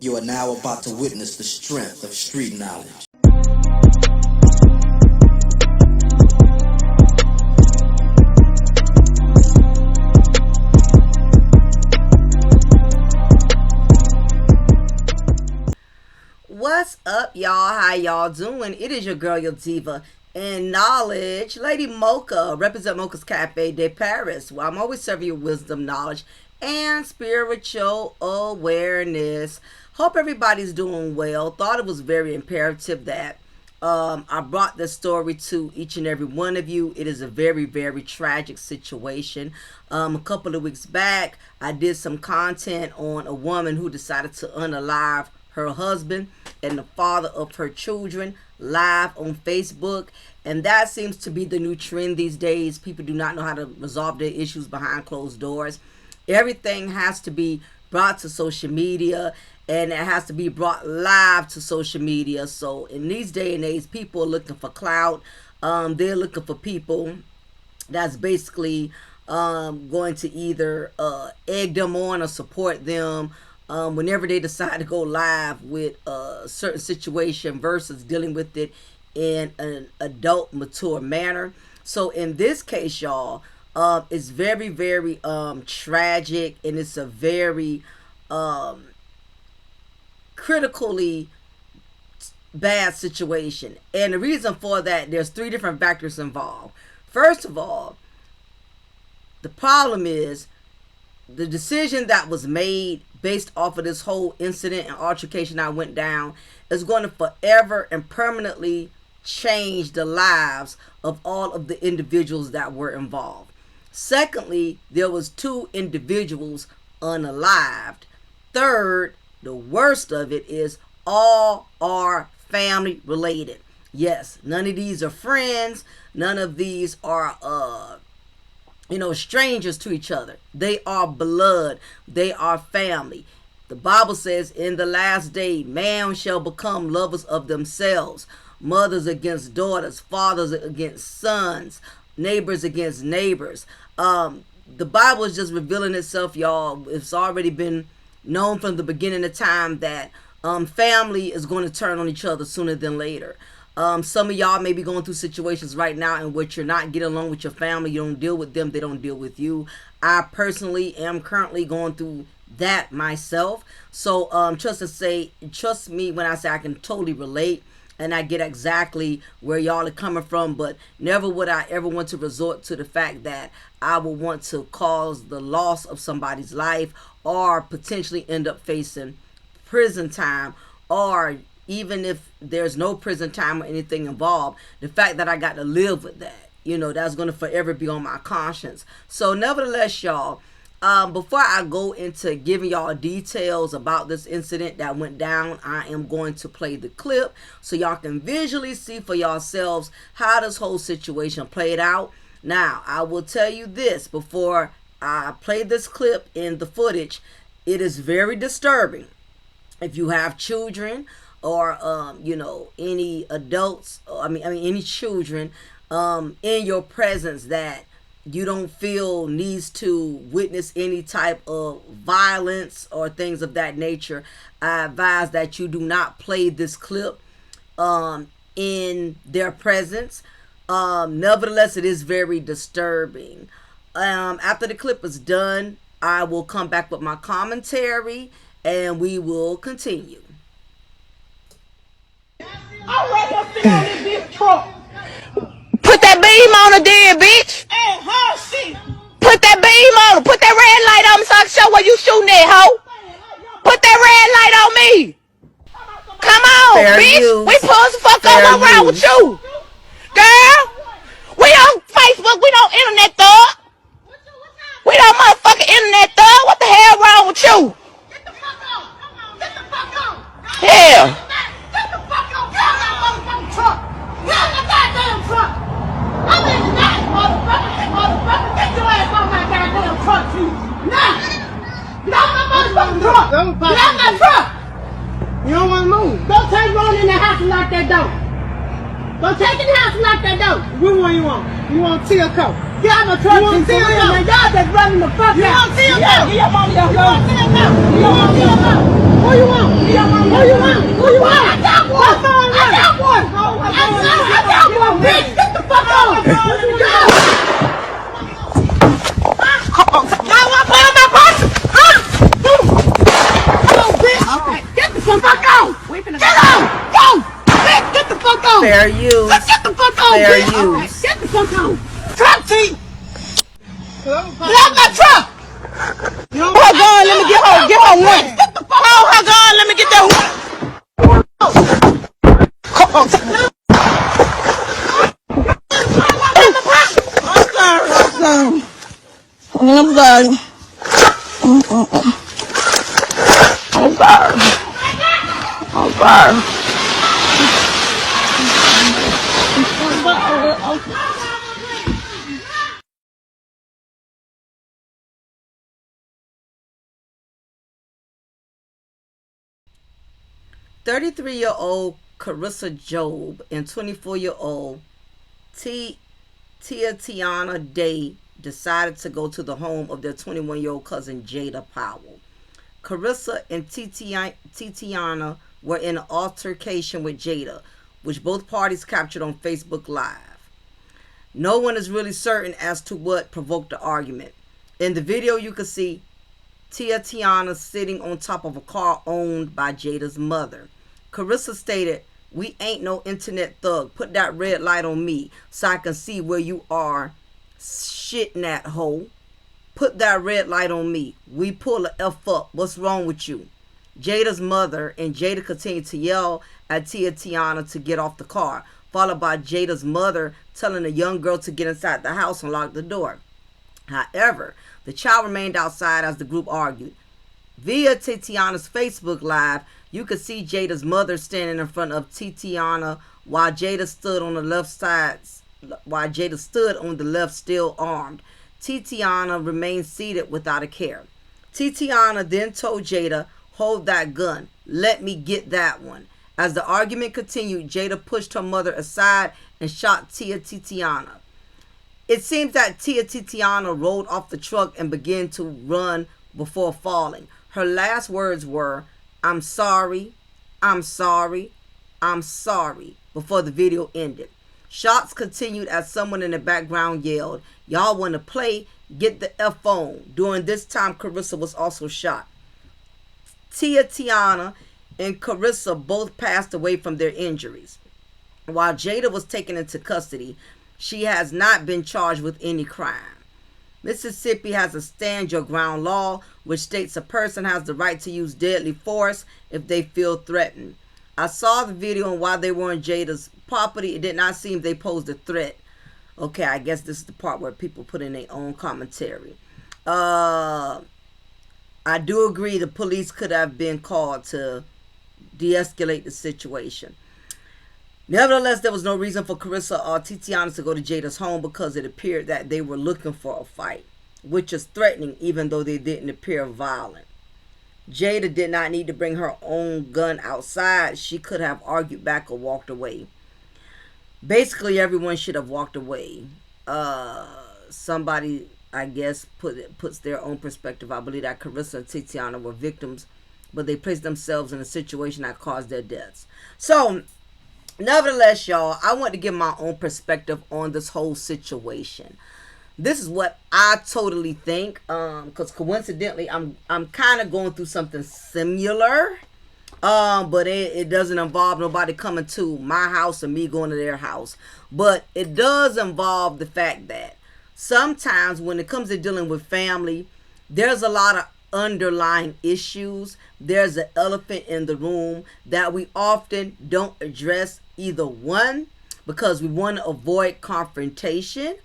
You are now about to witness the strength of street knowledge. What's up, y'all? How y'all doing? It is your girl, your diva in knowledge, Lady Mocha, represent Mocha's Cafe de Paris, where I'm always serving you wisdom, knowledge, and spiritual awareness. Hope everybody's doing well. Thought it was very imperative that I brought this story to each and every one of you. It is a very, very tragic situation. A couple of weeks back, I did some content on a woman who decided to unalive her husband and the father of her children live on Facebook, and that seems to be the new trend these days. People do not know how to resolve their issues behind closed doors. Everything has to be brought to social media, and it has to be brought live to social media. So in these day and age, people are looking for clout. They're looking for people that's basically going to either egg them on or support them whenever they decide to go live with a certain situation versus dealing with it in an adult, mature manner. So in this case, y'all, it's very, very tragic, and it's a very critically bad situation. And the reason for that, there's three different factors involved. First of all, the problem is the decision that was made based off of this whole incident and altercation that went down is going to forever and permanently change the lives of all of the individuals that were involved. Secondly, there was two individuals unalived. Third, the worst of it is all are family related. Yes, none of these are friends. None of these are strangers to each other. They are blood. They are family. The Bible says in the last day, man shall become lovers of themselves. Mothers against daughters, fathers against sons, neighbors against neighbors. The Bible is just revealing itself, y'all. It's already been known from the beginning of time that family is going to turn on each other sooner than later. Some of y'all may be going through situations right now in which you're not getting along with your family. You don't deal with them. They don't deal with you. I personally am currently going through that myself. So trust me when I say I can totally relate, and I get exactly where y'all are coming from. But never would I ever want to resort to the fact that I would want to cause the loss of somebody's life, or potentially end up facing prison time, or even if there's no prison time or anything involved, the fact that I got to live with that, that's going to forever be on my conscience. So nevertheless, y'all, before I go into giving y'all details about this incident that went down, I am going to play the clip so y'all can visually see for yourselves how this whole situation played out. Now, I will tell you this before I play this clip in the footage. It is very disturbing. If you have children, or any adults, any children in your presence that you don't feel needs to witness any type of violence or things of that nature, I advise that you do not play this clip in their presence. Nevertheless, it is very disturbing. After the clip is done, I will come back with my commentary and we will continue. I'm right here sitting on this bitch truck. Put that beam on her then, bitch. And her shit. Put that beam on her. Put that red light on me so I can show where you shooting at, hoe. Put that red light on me. Come on, Fair bitch. use. We pulls the fuck Fair up around with use. you. Girl, we on Facebook. We don't internet thug. We don't motherfucking internet thug. What the hell wrong with you? Get the fuck on. Come on. Get the fuck on. Hell. Get the fuck on. Get on that motherfucking truck. Get on that goddamn truck. I'm in the night, motherfucker. Motherfucker, get your ass on my goddamn truck, you. Now. Get on my motherfucking truck. Get on my truck. You don't want to move. Go take one in the house and lock that door. Go take it in the house and lock that door. Which one you want? You want teal coat? Get out my truck. You want and for teal real, coat? man. Y'all just running the fuck out. You want teal coat? Get your money out. You want teal coat? You want teal coat? What you want? Get you want? Who you want? I got one. I got one. I got one, bitch. Get the fuck out. Y'all want to play on my person? Huh? Come on, bitch. Okay. Get the fuck out. Get out. Go. Bitch, get the fuck out. Fair use. Get the fuck out, Fair bitch. use. Get the fuck out. Truck seat. Get out my truck. Hold on, let me get her one. Get the fuck Hold her gun, let me get that one. I'm sorry. I'm sorry. 33-year-old Carissa Job and 24-year-old Tiana Day decided to go to the home of their 21-year-old cousin Jada Powell. Carissa and Tiana were in an altercation with Jada, which both parties captured on Facebook Live. No one is really certain as to what provoked the argument. In the video, you can see Tiana sitting on top of a car owned by Jada's mother. Carissa stated, "We ain't no internet thug. Put that red light on me so I can see where you are shitting that hoe. Put that red light on me. We pull the F up. What's wrong with you?" Jada's mother and Jada continued to yell at Tiana to get off the car, followed by Jada's mother telling the young girl to get inside the house and lock the door. However, the child remained outside as the group argued. Via Tiana's Facebook Live, you could see Jada's mother standing in front of Tiana while Jada stood on the left still armed. Tiana remained seated without a care. Tiana then told Jada, "Hold that gun. Let me get that one." As the argument continued, Jada pushed her mother aside and shot Tiana. It seems that Tiana rolled off the truck and began to run before falling. Her last words were, "I'm sorry, I'm sorry, I'm sorry," before the video ended. Shots continued as someone in the background yelled, "Y'all want to play? Get the F on." During this time, Carissa was also shot. Tiana and Carissa both passed away from their injuries. While Jada was taken into custody, she has not been charged with any crime. Mississippi has a stand your ground law, which states a person has the right to use deadly force if they feel threatened. I saw the video, and while they were on Jada's property, it did not seem they posed a threat. Okay, I guess this is the part where people put in their own commentary. I do agree the police could have been called to de-escalate the situation. Nevertheless, there was no reason for Carissa or Tiana to go to Jada's home because it appeared that they were looking for a fight, which is threatening even though they didn't appear violent. Jada did not need to bring her own gun outside. She could have argued back or walked away. Basically, everyone should have walked away. Somebody, I guess, puts their own perspective. I believe that Carissa and Tiana were victims, but they placed themselves in a situation that caused their deaths. So, nevertheless, y'all, I want to give my own perspective on this whole situation. This is what I totally think, because coincidentally, I'm kind of going through something similar, but it doesn't involve nobody coming to my house or me going to their house. But it does involve the fact that sometimes when it comes to dealing with family, there's a lot of underlying issues. There's an elephant in the room that we often don't address. Either one, because we want to avoid confrontation,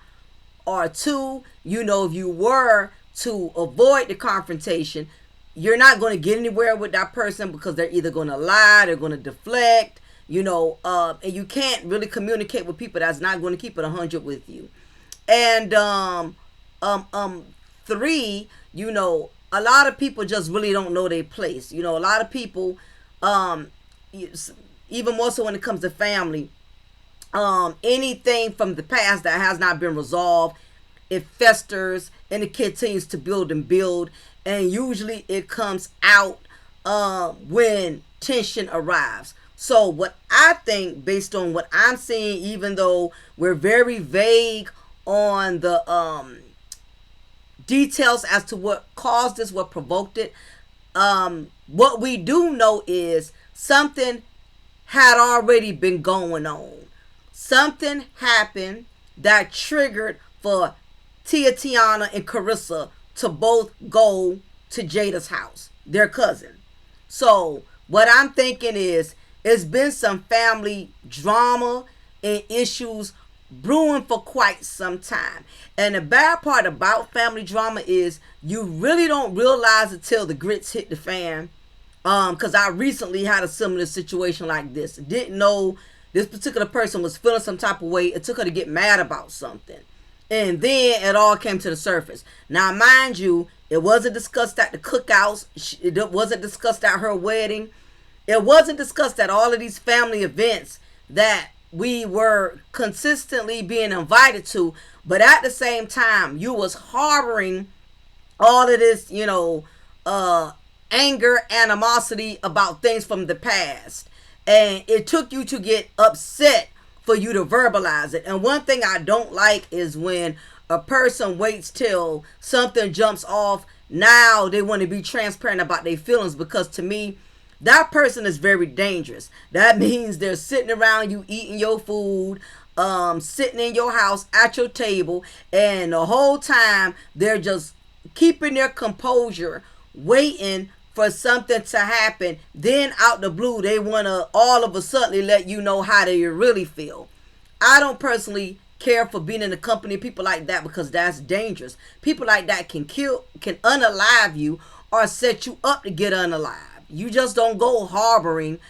or two, if you were to avoid the confrontation, you're not going to get anywhere with that person because they're either going to lie, they're going to deflect, and you can't really communicate with people that's not going to keep it 100 with you. And three, a lot of people just really don't know their place. A lot of people, even more so when it comes to family, anything from the past that has not been resolved, it festers and it continues to build and build, and usually it comes out when tension arrives. So what I think, based on what I'm seeing, even though we're very vague on the details as to what caused this, what provoked it, what we do know is something had already been going on. Something happened that triggered for Tiana and Carissa to both go to Jada's house, their cousin. So what I'm thinking is, it's been some family drama and issues brewing for quite some time. And the bad part about family drama is you really don't realize it till the grits hit the fan. Because I recently had a similar situation like this. Didn't know this particular person was feeling some type of way. It took her to get mad about something. And then it all came to the surface. Now, mind you, it wasn't discussed at the cookouts. It wasn't discussed at her wedding. It wasn't discussed at all of these family events that we were consistently being invited to. But at the same time, you was harboring all of this, anger, animosity about things from the past. And it took you to get upset for you to verbalize it. And one thing I don't like is when a person waits till something jumps off. Now they want to be transparent about their feelings, because to me, that person is very dangerous. That means they're sitting around you eating your food, sitting in your house at your table, and the whole time they're just keeping their composure, waiting for something to happen. Then out the blue, they want to all of a sudden let you know how they really feel. I don't personally care for being in the company of people like that, because that's dangerous. People like that can unalive you or set you up to get unalive. You just don't go harboring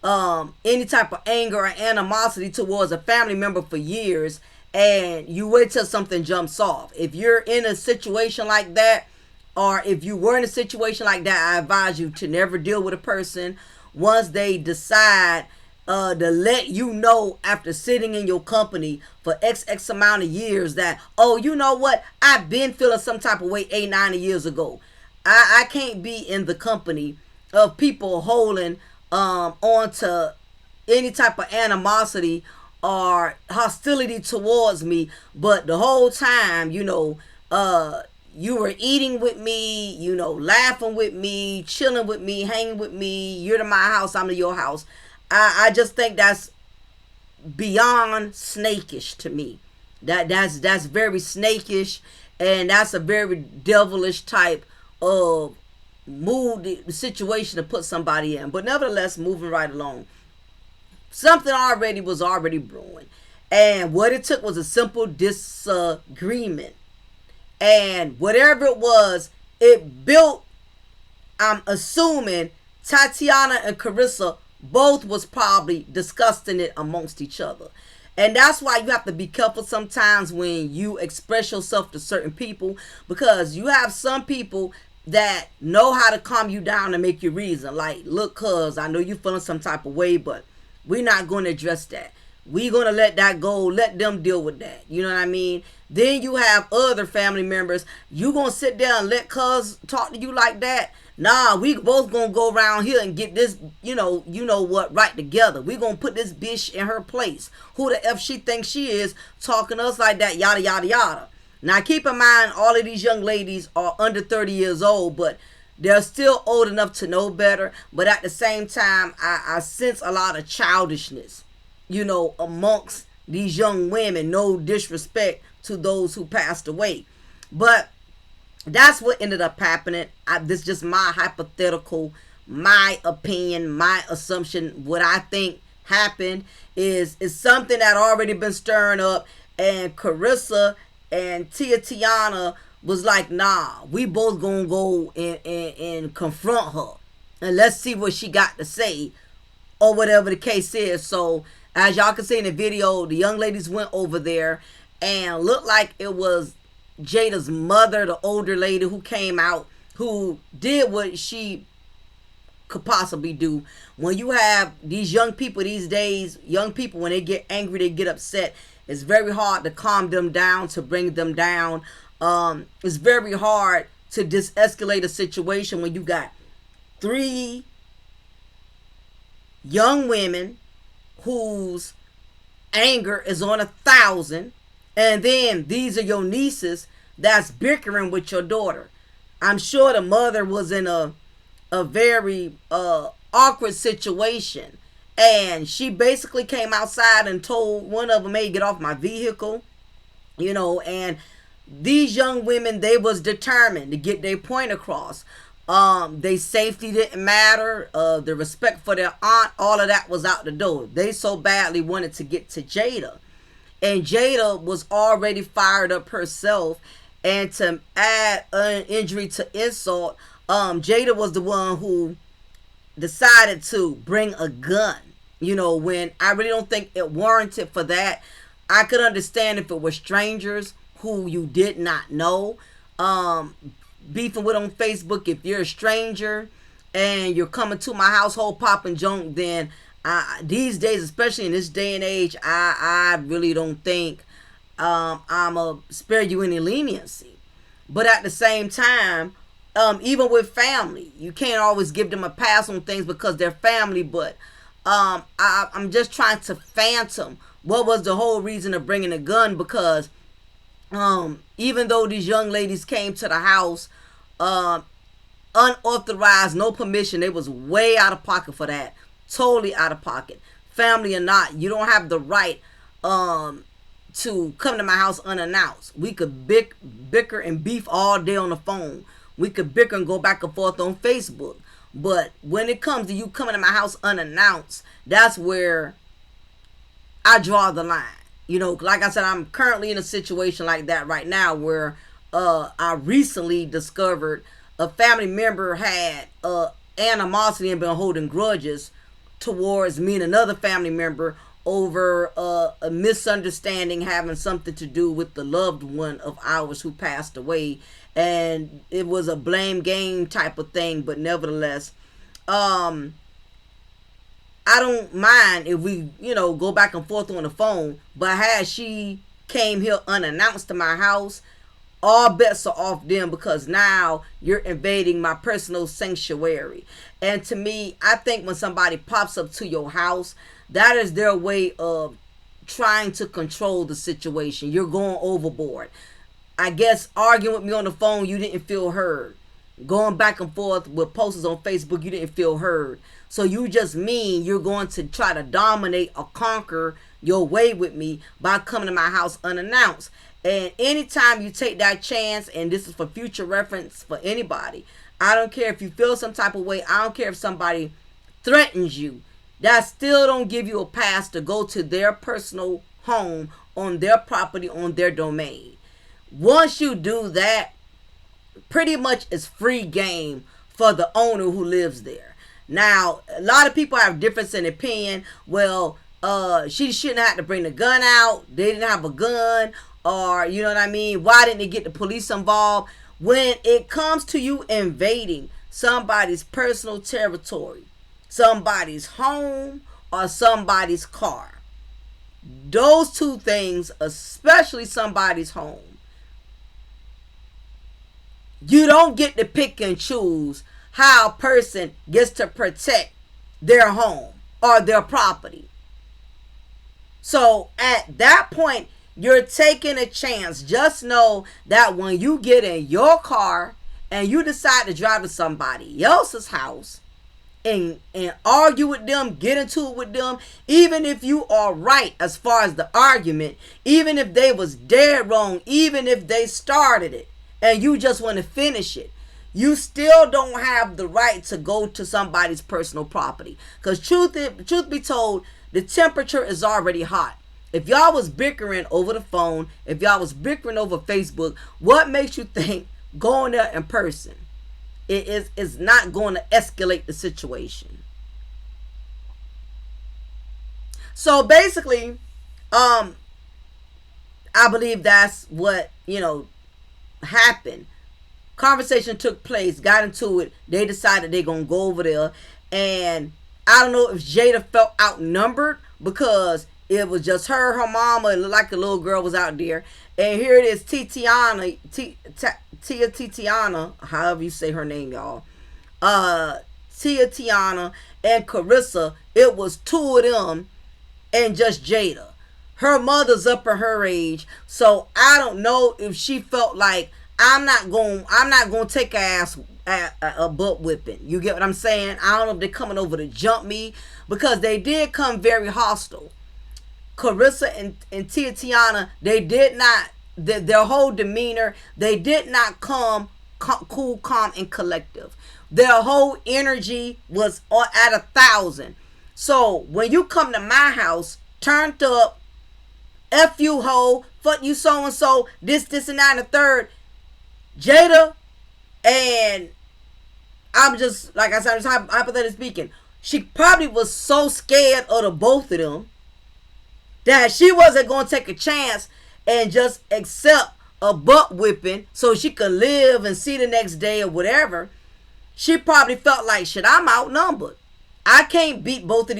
any type of anger or animosity towards a family member for years, and you wait till something jumps off. If you're in a situation like that, or if you were in a situation like that, I advise you to never deal with a person once they decide to let you know, after sitting in your company for X amount of years, that, oh, you know what, I've been feeling some type of way 8-9 years ago. I can't be in the company of people holding on to any type of animosity or hostility towards me, but the whole time, you were eating with me, laughing with me, chilling with me, hanging with me. You're to my house, I'm to your house. I just think that's beyond snakish to me. That's very snakish, and that's a very devilish type of mood, the situation to put somebody in. But nevertheless, moving right along, something was already brewing, and what it took was a simple disagreement, and whatever it was, it built, I'm assuming Tatiana and Carissa both was probably discussing it amongst each other. And that's why you have to be careful sometimes when you express yourself to certain people, because you have some people that know how to calm you down and make you reason. Like, look, cuz I know you feeling some type of way, but we're not going to address that. We're going to let that go. Let them deal with that. You know what I mean? Then you have other family members. You going to sit there and let cuz talk to you like that? Nah, we both going to go around here and get this, you know what, right together. We going to put this bitch in her place. Who the F she thinks she is, talking to us like that, yada, yada, yada. Now, keep in mind, all of these young ladies are under 30 years old, but they're still old enough to know better. But at the same time, I sense a lot of childishness, amongst these young women. No disrespect to those who passed away. But that's what ended up happening. This is just my hypothetical, my opinion, my assumption. What I think happened is something that already been stirring up, and Carissa and Tiana was like, nah, we both gonna go and confront her, and let's see what she got to say, or whatever the case is. So as y'all can see in the video, the young ladies went over there, and looked like it was Jada's mother, the older lady, who came out, who did what she could possibly do. When you have these young people these days, young people, when they get angry, they get upset. It's very hard to calm them down, to bring them down. It's very hard to escalate a situation when you got 3 young women whose anger is on 1,000, and then these are your nieces that's bickering with your daughter. I'm sure the mother was in a very awkward situation, and she basically came outside and told one of them, "Hey, get off my vehicle," and these young women, they was determined to get their point across. Their safety didn't matter. The respect for their aunt, all of that was out the door. They so badly wanted to get to Jada. And Jada was already fired up herself. And to add an injury to insult, Jada was the one who decided to bring a gun. When I really don't think it warranted for that. I could understand if it were strangers who you did not know. Beefing with on Facebook, if you're a stranger and you're coming to my household popping junk, then these days, especially in this day and age, I really don't think I'ma spare you any leniency. But at the same time, even with family, you can't always give them a pass on things because they're family. But I'm just trying to phantom what was the whole reason of bringing a gun, because even though these young ladies came to the house unauthorized, no permission, they was way out of pocket for that. Totally out of pocket. Family or not, you don't have the right to come to my house unannounced. We could bicker and beef all day on the phone. We could bicker and go back and forth on Facebook. But when it comes to you coming to my house unannounced, that's where I draw the line. Like I said, I'm currently in a situation like that right now where I recently discovered a family member had animosity and been holding grudges towards me and another family member over a misunderstanding having something to do with the loved one of ours who passed away. And it was a blame game type of thing, but nevertheless, I don't mind if we, go back and forth on the phone. But had she came here unannounced to my house, all bets are off them, because now you're invading my personal sanctuary. And to me, I think when somebody pops up to your house, that is their way of trying to control the situation. You're going overboard. I guess arguing with me on the phone, you didn't feel heard. Going back and forth with posters on Facebook, you didn't feel heard. So you just mean you're going to try to dominate or conquer your way with me by coming to my house unannounced. And anytime you take that chance, and this is for future reference for anybody, I don't care if you feel some type of way. I don't care if somebody threatens you. That still don't give you a pass to go to their personal home, on their property, on their domain. Once you do that, pretty much it's free game for the owner who lives there. Now, a lot of people have difference in opinion. Well, she shouldn't have to bring the gun out. They didn't have a gun. Or, you know what I mean? Why didn't they get the police involved? When it comes to you invading somebody's personal territory, somebody's home, or somebody's car, those two things, especially somebody's home, you don't get to pick and choose how a person gets to protect their home or their property. So at that point, you're taking a chance. Just know that when you get in your car and you decide to drive to somebody else's house and argue with them, get into it with them, even if you are right as far as the argument, even if they was dead wrong, even if they started it and you just want to finish it, you still don't have the right to go to somebody's personal property. Because truth be told, the temperature is already hot. If y'all was bickering over the phone, if y'all was bickering over Facebook, what makes you think going there in person is not going to escalate the situation? So basically, I believe that's what, happened. Conversation took place, got into it. They decided they're going to go over there. And I don't know if Jada felt outnumbered, because it was just her mama, and looked like the little girl was out there. And here it is, Titiana, however you say her name, y'all, Tia Tiana and Carissa, it was two of them and just Jada. Her mother's up in her age, so I don't know if she felt like I'm not gonna take her ass a butt whipping. You get what I'm saying? I don't know if they're coming over to jump me, because they did come very hostile. Carissa and Tia Tiana, they did not, their whole demeanor, they did not come cool, calm, and collective. Their whole energy was at 1,000. So when you come to my house, turned up, F you hoe, fuck you so and so, this and that and the third, Jada, and I'm just, like I said, I'm just hypothetically speaking, she probably was so scared of the both of them that she wasn't going to take a chance and just accept a butt whipping so she could live and see the next day or whatever. She probably felt like, shit, I'm outnumbered. I can't beat both of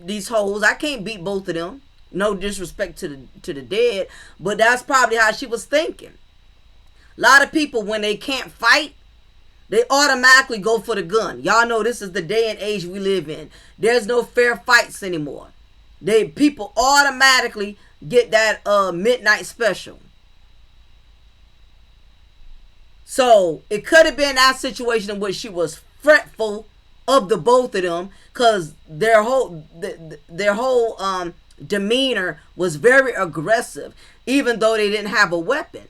these hoes. I can't beat both of them. No disrespect to the dead, but that's probably how she was thinking. A lot of people, when they can't fight, they automatically go for the gun. Y'all know this is the day and age we live in. There's no fair fights anymore. People automatically get that midnight special. So it could have been that situation in which she was fretful of the both of them, because their whole demeanor was very aggressive, even though they didn't have a weapon.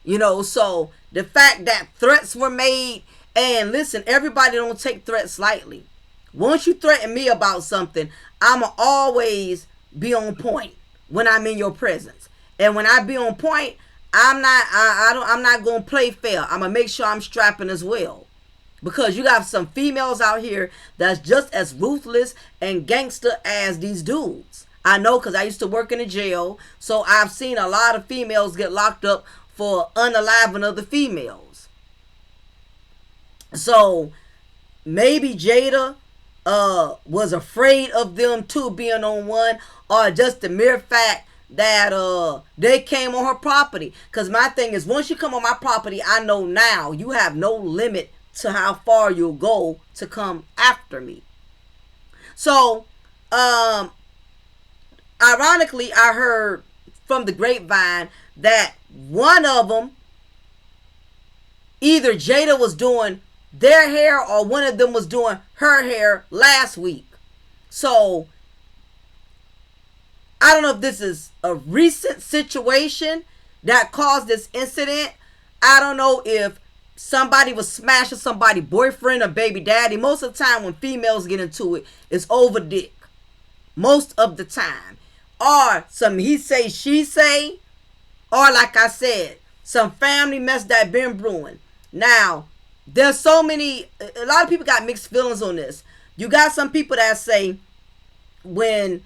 You know, so the fact that threats were made, and listen, everybody don't take threats lightly. Once you threaten me about something, I'ma always be on point when I'm in your presence. And when I be on point, I'm not gonna play fair. I'm gonna make sure I'm strapping as well. Because you got some females out here that's just as ruthless and gangster as these dudes. I know, because I used to work in a jail, so I've seen a lot of females get locked up for unaliving other females. So maybe Jada was afraid of them two being on one, or just the mere fact that they came on her property. Because my thing is, once you come on my property, I know now you have no limit to how far you'll go to come after me. So ironically, I heard from the grapevine that one of them, either Jada was doing their hair or one of them was doing her hair last week. So I don't know if this is a recent situation that caused this incident. I don't know if somebody was smashing somebody's boyfriend or baby daddy. Most of the time when females get into it, it's over dick. Most of the time. Or some he say, she say. Or like I said, some family mess that been brewing. Now, there's so many, a lot of people got mixed feelings on this. You got some people that say when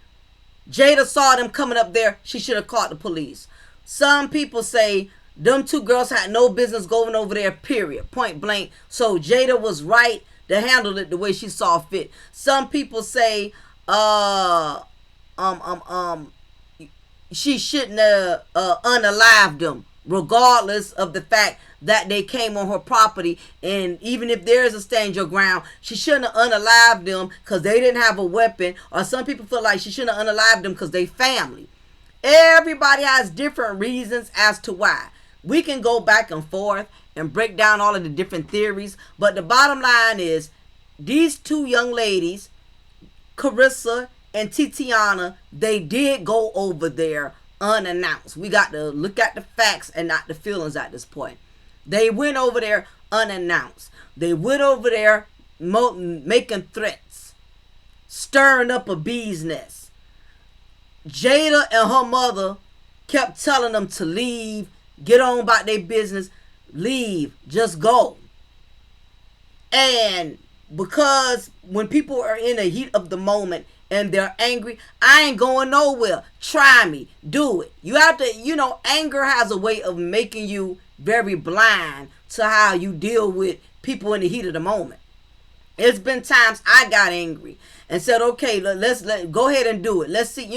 Jada saw them coming up there, she should have called the police. Some people say them two girls had no business going over there, period, point blank. So Jada was right to handle it the way she saw fit. Some people say she shouldn't have unalived them, regardless of the fact that they came on her property. And even if there is a stand your ground, she shouldn't have unalived them because they didn't have a weapon. Or some people feel like she shouldn't have unalived them because they family. Everybody has different reasons as to why. We can go back and forth and break down all of the different theories, but the bottom line is these two young ladies, Carissa and Titiana, they did go over there unannounced. We got to look at the facts and not the feelings at this point. They went over there unannounced. They went over there making threats, stirring up a bee's nest. Jada and her mother kept telling them to leave, get on about their business, leave, just go. And because when people are in the heat of the moment and they're angry, I ain't going nowhere. Try me. Do it. You have to, anger has a way of making you very blind to how you deal with people in the heat of the moment. It's been times I got angry and said, okay, let's go ahead and do it. Let's see,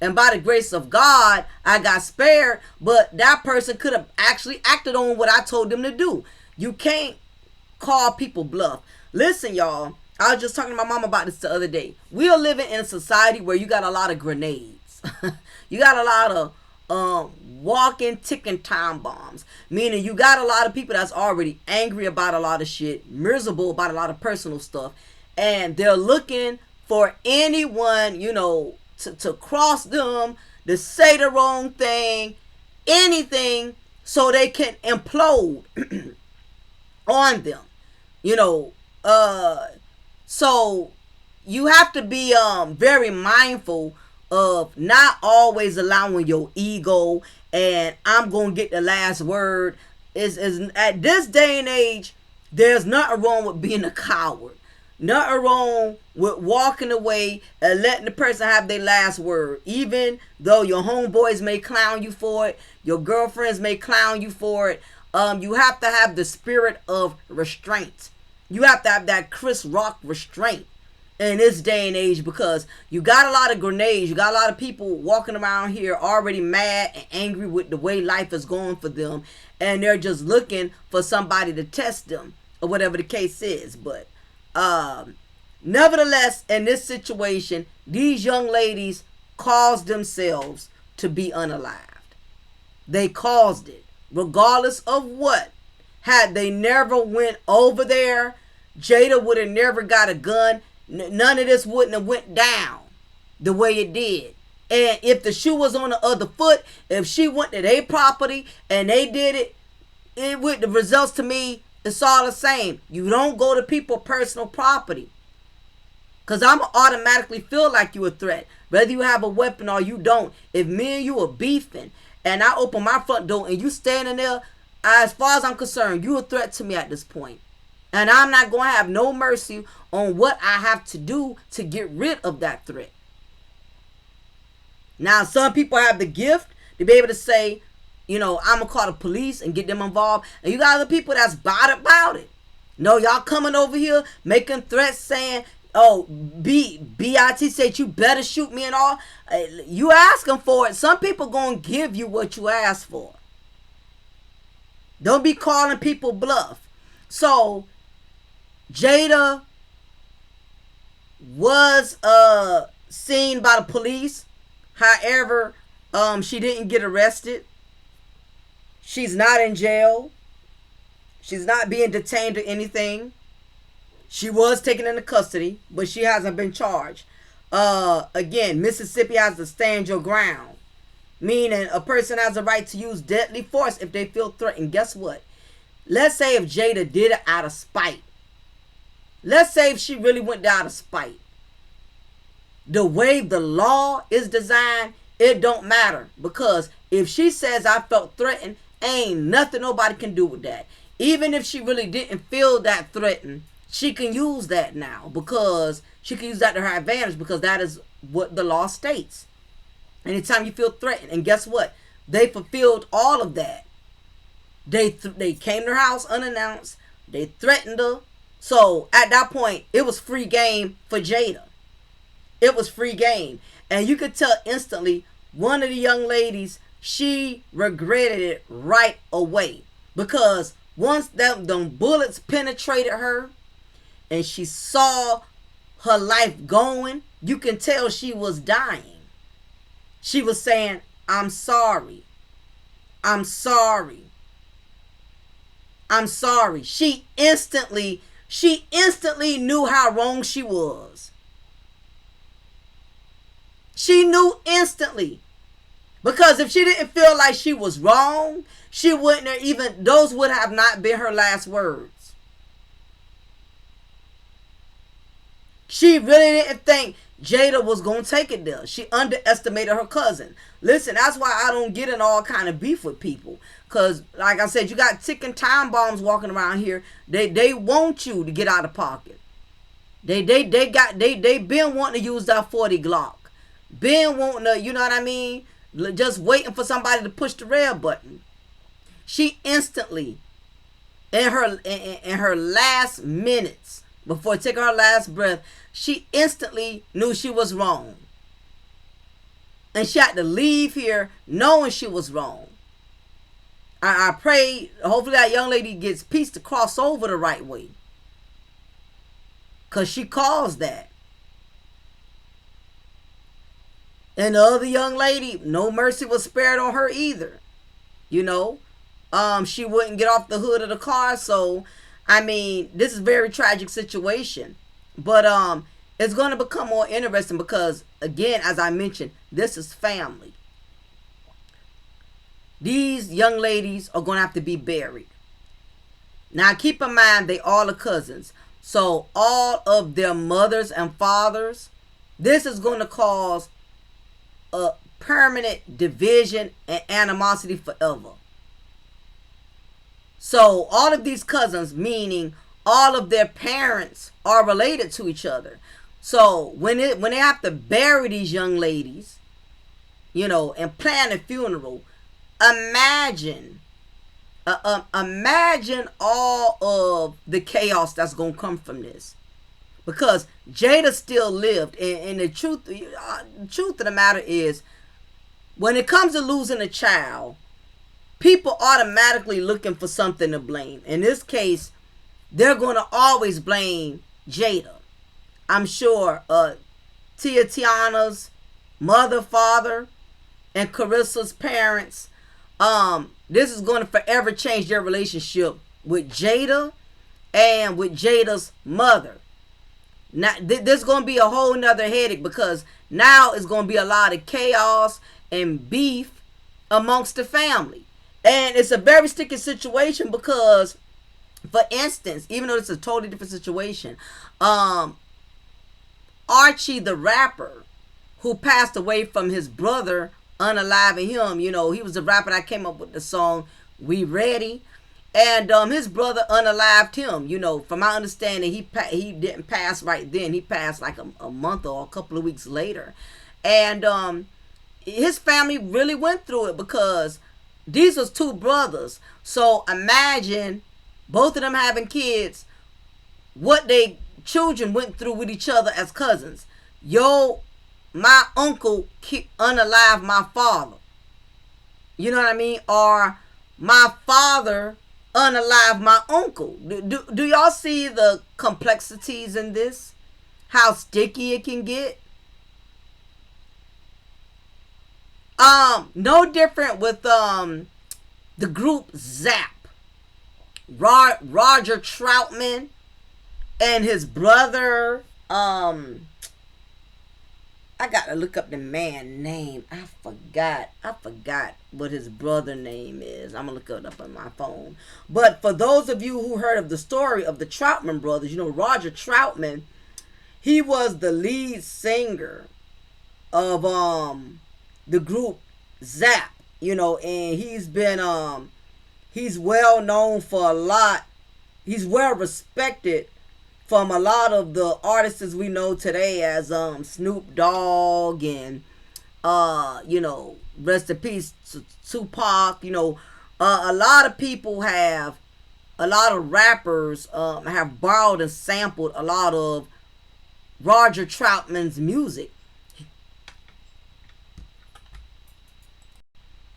and by the grace of God, I got spared, but that person could have actually acted on what I told them to do. You can't call people bluff. Listen, y'all. I was just talking to my mom about this the other day. We are living in a society where you got a lot of grenades. You got a lot of walking, ticking time bombs. Meaning you got a lot of people that's already angry about a lot of shit, miserable about a lot of personal stuff, and they're looking for anyone, you know, to cross them, to say the wrong thing, anything, so they can implode on them. You know, so you have to be very mindful of not always allowing your ego and I'm gonna get the last word. Is at this day and age, there's nothing wrong with being a coward. Nothing wrong with walking away and letting the person have their last word. Even though your homeboys may clown you for it, your girlfriends may clown you for it. You have to have the spirit of restraint. You have to have that Chris Rock restraint in this day and age, because you got a lot of grenades. You got a lot of people walking around here already mad and angry with the way life is going for them, and they're just looking for somebody to test them or whatever the case is. But nevertheless, in this situation, these young ladies caused themselves to be unalived. They caused it, regardless of what. Had they never went over there, Jada would have never got a gun. None of this wouldn't have went down the way it did. And if the shoe was on the other foot, if she went to their property and they did it, it would, the results to me, it's all the same. You don't go to people's personal property, because I'm automatically feel like you a threat, whether you have a weapon or you don't. If me and you are beefing and I open my front door and you standing there, as far as I'm concerned, you a threat to me at this point. And I'm not going to have no mercy on what I have to do to get rid of that threat. Now, some people have the gift to be able to say, you know, I'm going to call the police and get them involved. And you got other people that's bothered about it. No, y'all coming over here making threats saying, oh, BIT said you better shoot me and all. You asking for it. Some people going to give you what you ask for. Don't be calling people bluff. So Jada was seen by the police. However, she didn't get arrested. She's not in jail. She's not being detained or anything. She was taken into custody, but she hasn't been charged. Again, Mississippi has to stand your ground. Meaning a person has a right to use deadly force if they feel threatened. Guess what? Let's say if Jada did it out of spite. Let's say if she really went out of spite. The way the law is designed, it don't matter. Because if she says I felt threatened, ain't nothing nobody can do with that. Even if she really didn't feel that threatened, she can use that now. Because she can use that to her advantage, because that is what the law states. Anytime you feel threatened. And guess what? They fulfilled all of that. They came to her house unannounced. They threatened her. So at that point, it was free game for Jada. It was free game. And you could tell instantly, one of the young ladies, she regretted it right away. Because once them bullets penetrated her and she saw her life going, you can tell she was dying. She was saying, I'm sorry. I'm sorry. I'm sorry. She instantly knew how wrong she was. She knew instantly. Because if she didn't feel like she was wrong, she wouldn't have even, those would have not been her last words. She really didn't think Jada was going to take it there. She underestimated her cousin. Listen, that's why I don't get in all kind of beef with people. Because, like I said, you got ticking time bombs walking around here. They want you to get out of pocket. They been wanting to use that 40 Glock. Been wanting to, you know what I mean? Just waiting for somebody to push the red button. She instantly, in her last minutes, before taking her last breath, she instantly knew she was wrong. And she had to leave here knowing she was wrong. I pray, hopefully that young lady gets peace to cross over the right way. because she caused that. And the other young lady, no mercy was spared on her either. You know, she wouldn't get off the hood of the car. So, I mean, this is a very tragic situation. But it's going to become more interesting because, again, as I mentioned, this is family. These young ladies are going to have to be buried. Now, keep in mind, they all are cousins. So, all of their mothers and fathers, this is going to cause a permanent division and animosity forever. So, all of these cousins, meaning all of their parents, are related to each other. So, when they have to bury these young ladies, you know, and plan a funeral, imagine all of the chaos that's gonna come from this, because Jada still lived, and the truth of the matter is, when it comes to losing a child, people automatically looking for something to blame. In this case, they're gonna always blame Jada. I'm sure Tiana's mother, father, and Carissa's parents, this is going to forever change their relationship with Jada and with Jada's mother. Now, there's going to be a whole nother headache, because now it's going to be a lot of chaos and beef amongst the family. And it's a very sticky situation because, for instance, even though it's a totally different situation, Archie the rapper, who passed away from his brother unaliving him, you know, he was the rapper that came up with the song We Ready, and his brother unalived him. You know, from my understanding, he didn't pass right then. He passed like a month or a couple of weeks later. And his family really went through it, because these was two brothers. So imagine both of them having kids, what they children went through with each other as cousins. My uncle unalived my father. You know what I mean? Or my father unalived my uncle. Do y'all see the complexities in this? How sticky it can get? No different with the group Zap. Roger Troutman and his brother, I gotta look up the man name. I forgot what his brother name is. I'm gonna look it up on my phone. But for those of you who heard of the story of the Troutman brothers, you know, Roger Troutman, he was the lead singer of the group Zap, you know, and he's been he's well known for a lot. He's well respected from a lot of the artists we know today as Snoop Dogg and you know, rest in peace Tupac. You know, a lot of people have, a lot of rappers have borrowed and sampled a lot of Roger Troutman's music.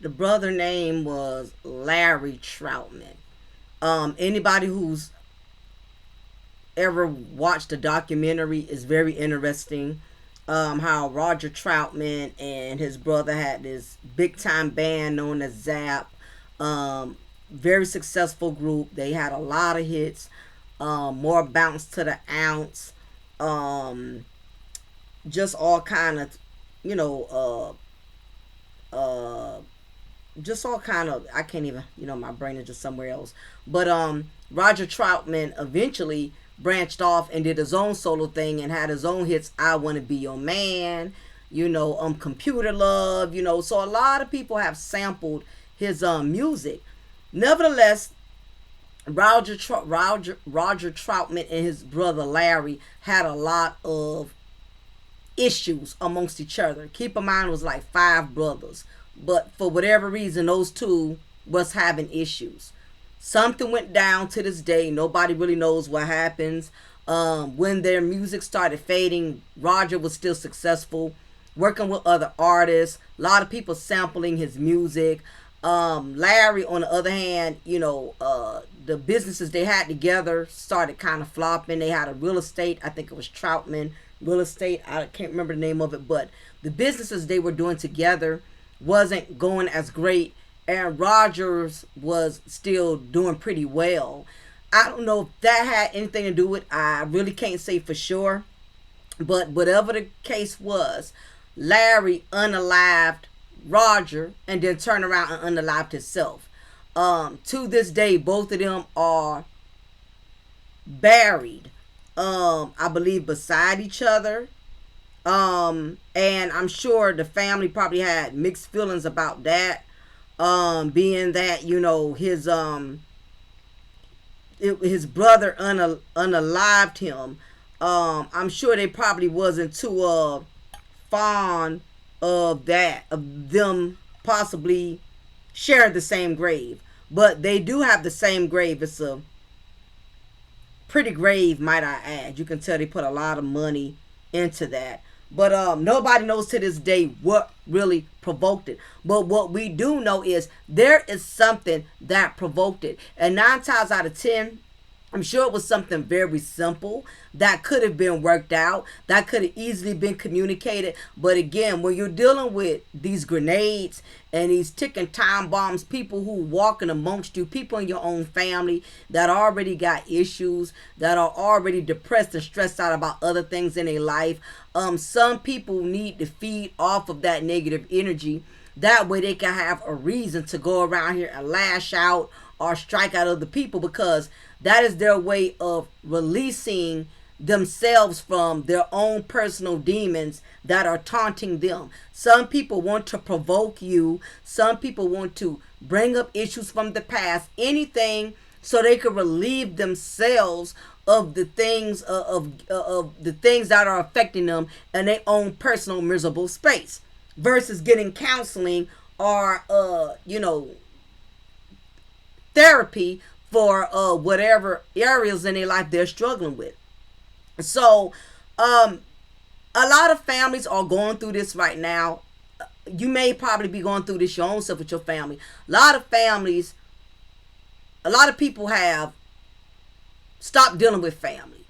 The brother name was Larry Troutman. Anybody who's ever watched the documentary is very interesting. How Roger Troutman and his brother had this big time band known as Zap. Very successful group. They had a lot of hits. More Bounce to the Ounce. Just all kind of, you know, just all kind of, I can't even, you know, my brain is just somewhere else. But Roger Troutman eventually branched off and did his own solo thing and had his own hits. I Want to Be Your Man, you know, Computer Love, you know. So a lot of people have sampled his music. Nevertheless, Roger Troutman and his brother Larry had a lot of issues amongst each other. Keep in mind, it was like 5 brothers, but for whatever reason, those 2 was having issues. Something went down. To this day, nobody really knows what happens. When their music started fading, Roger was still successful, working with other artists. A lot of people sampling his music. Larry, on the other hand, you know, the businesses they had together started kind of flopping. They had a real estate, I think it was Troutman Real Estate, I can't remember the name of it, but the businesses they were doing together wasn't going as great, and Rogers was still doing pretty well. I don't know if that had anything to do with, I really can't say for sure, but whatever the case was, Larry unalived Roger and then turned around and unalived himself. To this day, both of them are buried, I believe, beside each other. And I'm sure the family probably had mixed feelings about that, being that, you know, his brother unalived him. I'm sure they probably wasn't too fond of that, of them possibly sharing the same grave. But they do have the same grave. It's a pretty grave, might I add. You can tell they put a lot of money into that. But nobody knows to this day what really provoked it. But what we do know is there is something that provoked it. And 9 times out of 10, I'm sure it was something very simple that could have been worked out, that could have easily been communicated. But again, when you're dealing with these grenades and these ticking time bombs, people who walking amongst you, people in your own family that already got issues, that are already depressed and stressed out about other things in their life, some people need to feed off of that negative energy. That way they can have a reason to go around here and lash out or strike out other people, because that is their way of releasing themselves from their own personal demons that are taunting them. Some people want to provoke you. Some people want to bring up issues from the past, anything so they can relieve themselves of the things of the things that are affecting them in their own personal miserable space, versus getting counseling or therapy for whatever areas in their life they're struggling with. So a lot of families are going through this right now. You may probably be going through this your own self with your family. A lot of families, a lot of people have stopped dealing with family.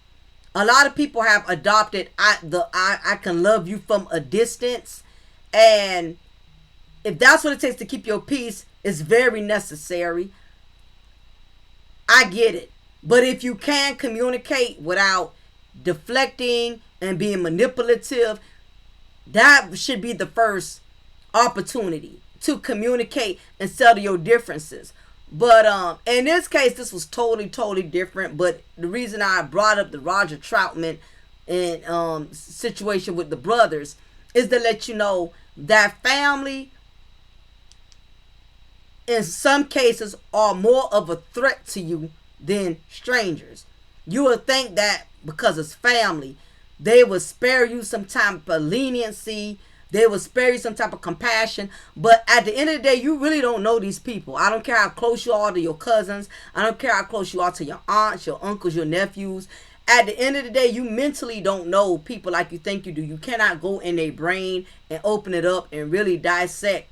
A lot of people have adopted I can love you from a distance, and if that's what it takes to keep your peace, it's very necessary. I get it. But if you can communicate without deflecting and being manipulative, that should be the first opportunity to communicate and settle your differences. But in this case, this was totally different. But the reason I brought up the Roger Troutman and situation with the brothers is to let you know that family in some cases are more of a threat to you than strangers. You would think that because it's family, they would spare you some type of leniency, they would spare you some type of compassion. But at the end of the day, you really don't know these people. I don't care how close you are to your cousins. I don't care how close you are to your aunts, your uncles, your nephews. At the end of the day, you mentally don't know people like you think you do. You cannot go in their brain and open it up and really dissect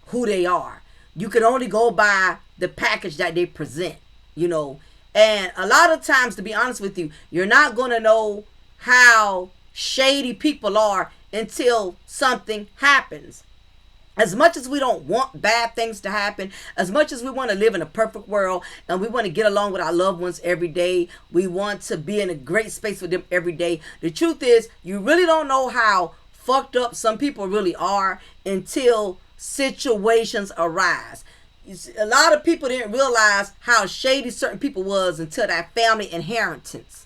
who they are. You can only go by the package that they present, And a lot of times, to be honest with you, you're not going to know how shady people are until something happens. As much as we don't want bad things to happen, as much as we want to live in a perfect world and we want to get along with our loved ones every day, we want to be in a great space with them every day. The truth is, you really don't know how fucked up some people really are until situations arise. A lot of people didn't realize how shady certain people was until that family inheritance,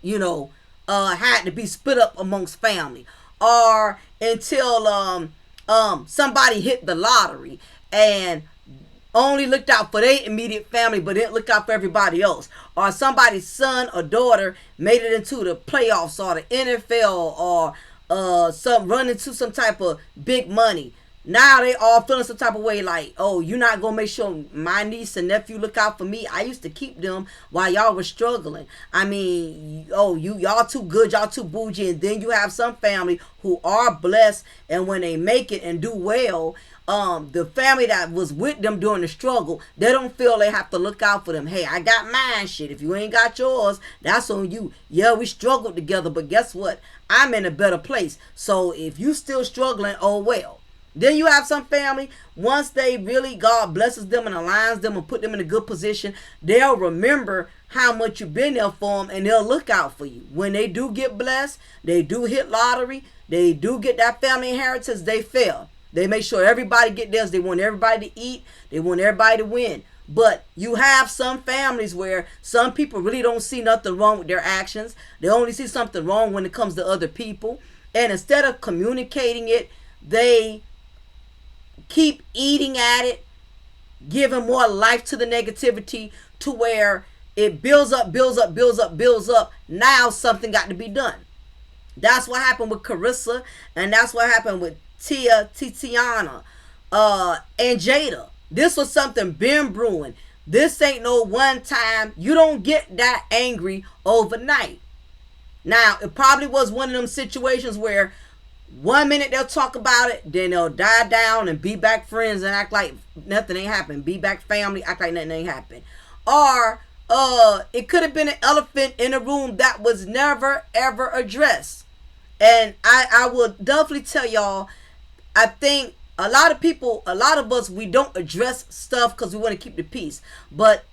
had to be split up amongst family, or until somebody hit the lottery and only looked out for their immediate family but didn't look out for everybody else, or somebody's son or daughter made it into the playoffs or the NFL or run into some type of big money. Now they all feeling some type of way like, oh, you're not going to make sure my niece and nephew look out for me. I used to keep them while y'all were struggling. I mean, oh, y'all too good, y'all too bougie. And then you have some family who are blessed, and when they make it and do well, the family that was with them during the struggle, they don't feel they have to look out for them. Hey, I got mine, shit. If you ain't got yours, that's on you. Yeah, we struggled together, but guess what? I'm in a better place. So if you still struggling, oh well. Then you have some family, once they really, God blesses them and aligns them and put them in a good position, they'll remember how much you've been there for them, and they'll look out for you. When they do get blessed, they do hit lottery, they do get that family inheritance, they fail. They make sure everybody get theirs. They want everybody to eat. They want everybody to win. But you have some families where some people really don't see nothing wrong with their actions. They only see something wrong when it comes to other people. And instead of communicating it, they keep eating at it, giving more life to the negativity, to where it builds up. Now something got to be done. That's what happened with Carissa, and that's what happened with Tatiana, and Jada. This was something been brewing. This ain't no one time. You don't get that angry overnight. Now, it probably was one of them situations where 1 minute they'll talk about it, then they'll die down and be back friends and act like nothing ain't happened. Be back family, act like nothing ain't happened. Or it could have been an elephant in a room that was never ever addressed. And I will definitely tell y'all, I think a lot of us, we don't address stuff because we want to keep the peace. But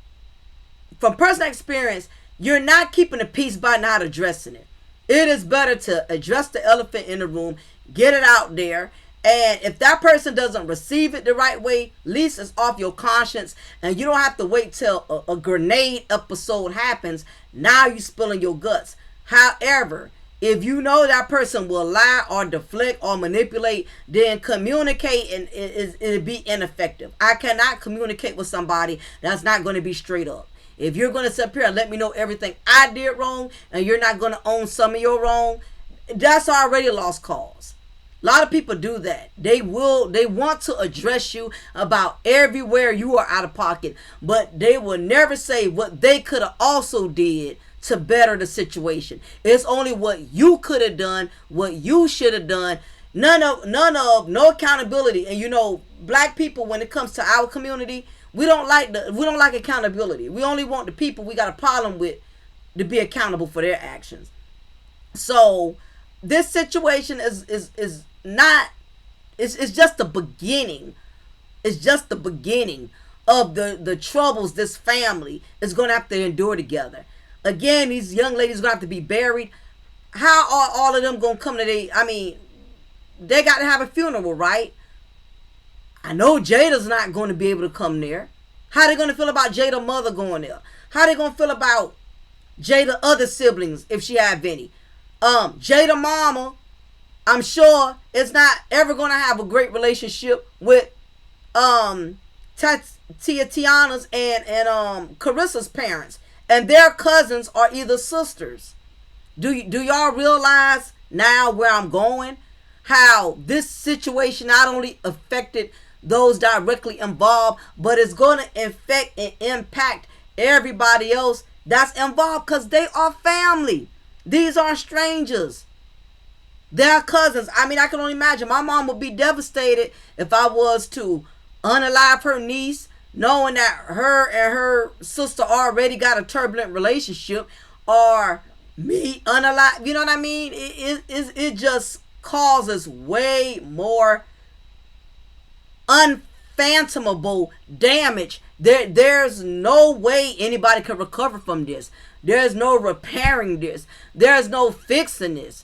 from personal experience, you're not keeping the peace by not addressing it. It is better to address the elephant in the room, get it out there, and if that person doesn't receive it the right way, at least it's off your conscience, and you don't have to wait till a grenade episode happens. Now you spilling your guts. However, if you know that person will lie or deflect or manipulate, then communicate, and it'll be ineffective. I cannot communicate with somebody that's not going to be straight up. If you're going to sit up here and let me know everything I did wrong, and you're not going to own some of your wrong, that's already a lost cause. A lot of people do that. They want to address you about everywhere you are out of pocket, but they will never say what they could have also did to better the situation. It's only what you could have done, what you should have done. No accountability. And you know, black people, when it comes to our community, we don't like accountability. We only want the people we got a problem with to be accountable for their actions. So this situation is not, it's just the beginning. It's just the beginning of the troubles this family is going to have to endure together. Again, these young ladies are going to have to be buried. How are all of them going to come today? I mean, they got to have a funeral, right? I know Jada's not going to be able to come there. How they going to feel about Jada's mother going there? How they going to feel about Jada's other siblings, if she have any? Jada mama, I'm sure, is not ever going to have a great relationship with Tiana's and Carissa's parents. And their cousins are either sisters. Do y'all realize now where I'm going? How this situation not only affected those directly involved, but it's going to affect and impact everybody else that's involved, because they are family. These aren't strangers. They're cousins. I mean, I can only imagine. My mom would be devastated if I was to unalive her niece, knowing that her and her sister already got a turbulent relationship, or me unalive. You know what I mean? It just causes way more unfathomable damage. There's no way anybody can recover from this. There's no repairing this. There's no fixing this.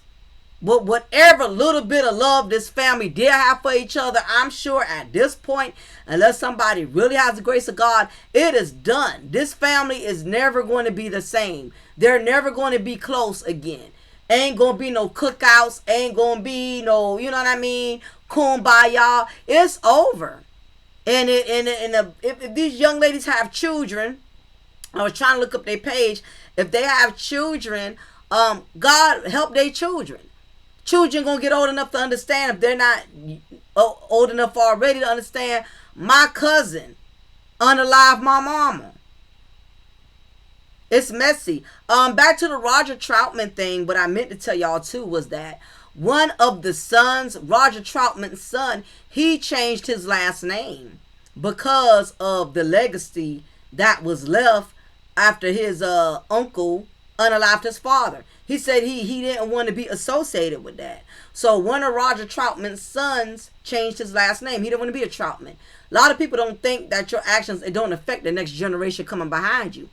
But whatever little bit of love this family did have for each other, I'm sure at this point, unless somebody really has the grace of God, it is done. This family is never going to be the same. They're never going to be close again. Ain't going to be no cookouts. Ain't going to be no, you know what I mean, kumbaya. It's over. And if these young ladies have children, I was trying to look up their page. If they have children, God help their children. Children gonna get old enough to understand if they're not old enough already to understand my cousin unalive my mama. It's messy. Back to the Roger Troutman thing. What I meant to tell y'all too was that one of the sons, Roger Troutman's son, he changed his last name because of the legacy that was left after his uncle unalived his father. He said he didn't want to be associated with that. So one of Roger Troutman's sons changed his last name. He didn't want to be a Troutman. A lot of people don't think that your actions, it don't affect the next generation coming behind you.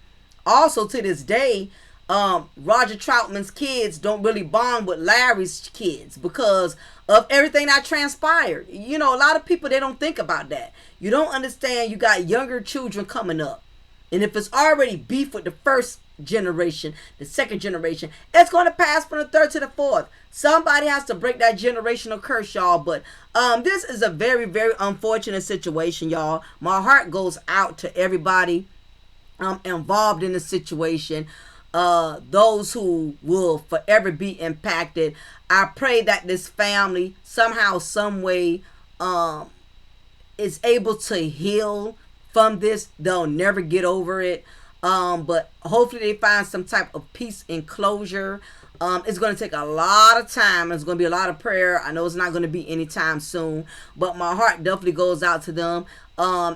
Also, to this day, Roger Troutman's kids don't really bond with Larry's kids because of everything that transpired. You know, a lot of people, they don't think about that. You don't understand you got younger children coming up. And if it's already beef with the first generation, the second generation, it's going to pass from the third to the fourth. Somebody has to break that generational curse, y'all. But this is a very, very unfortunate situation, y'all. My heart goes out to everybody involved in the situation. Those who will forever be impacted. I pray that this family somehow, some way, is able to heal from this. They'll never get over it. But hopefully they find some type of peace and closure. It's going to take a lot of time. It's going to be a lot of prayer. I know it's not going to be anytime soon, but my heart definitely goes out to them.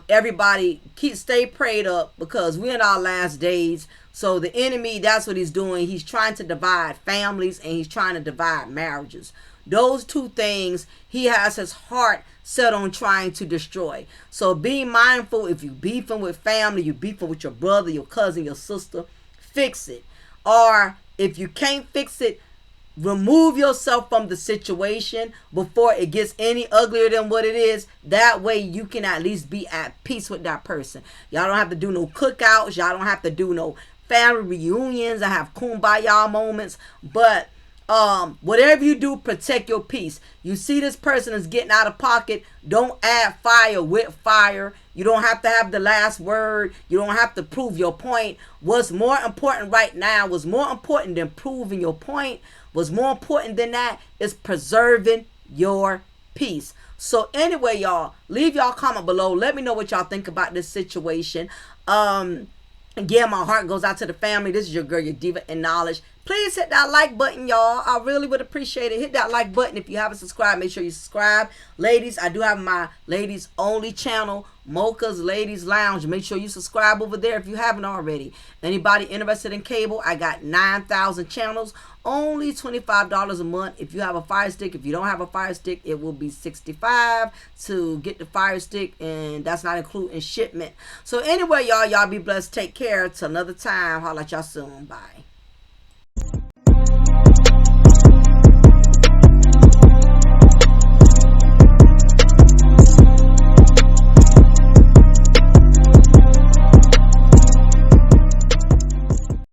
Everybody stay prayed up because we're in our last days. So the enemy, that's what he's doing. He's trying to divide families and he's trying to divide marriages. Those two things he has his heart set on trying to destroy. So be mindful. If you beefing with family, you beefing with your brother, your cousin, your sister, fix it. Or if you can't fix it, remove yourself from the situation before it gets any uglier than what it is. That way you can at least be at peace with that person. Y'all don't have to do no cookouts. Y'all don't have to do no family reunions. I have kumbaya moments. But whatever you do, protect your peace. You see this person is getting out of pocket, don't add fire with fire. You don't have to have the last word. You don't have to prove your point. What's more important right now, what's more important than proving your point, what's more important than that is preserving your peace. So anyway, y'all, leave y'all comment below. Let me know what y'all think about this situation. Again, my heart goes out to the family. This is your girl, your diva in knowledge. Please hit that like button, y'all. I really would appreciate it. Hit that like button. If you haven't subscribed, make sure you subscribe. Ladies, I do have my ladies only channel, Mocha's Ladies Lounge. Make sure you subscribe over there if you haven't already. Anybody interested in cable, I got 9,000 channels. Only $25 a month if you have a Fire Stick. If you don't have a Fire Stick, it will be $65 to get the Fire Stick, and that's not including shipment. So anyway, y'all be blessed. Take care. Till another time. Holla at y'all soon. Bye.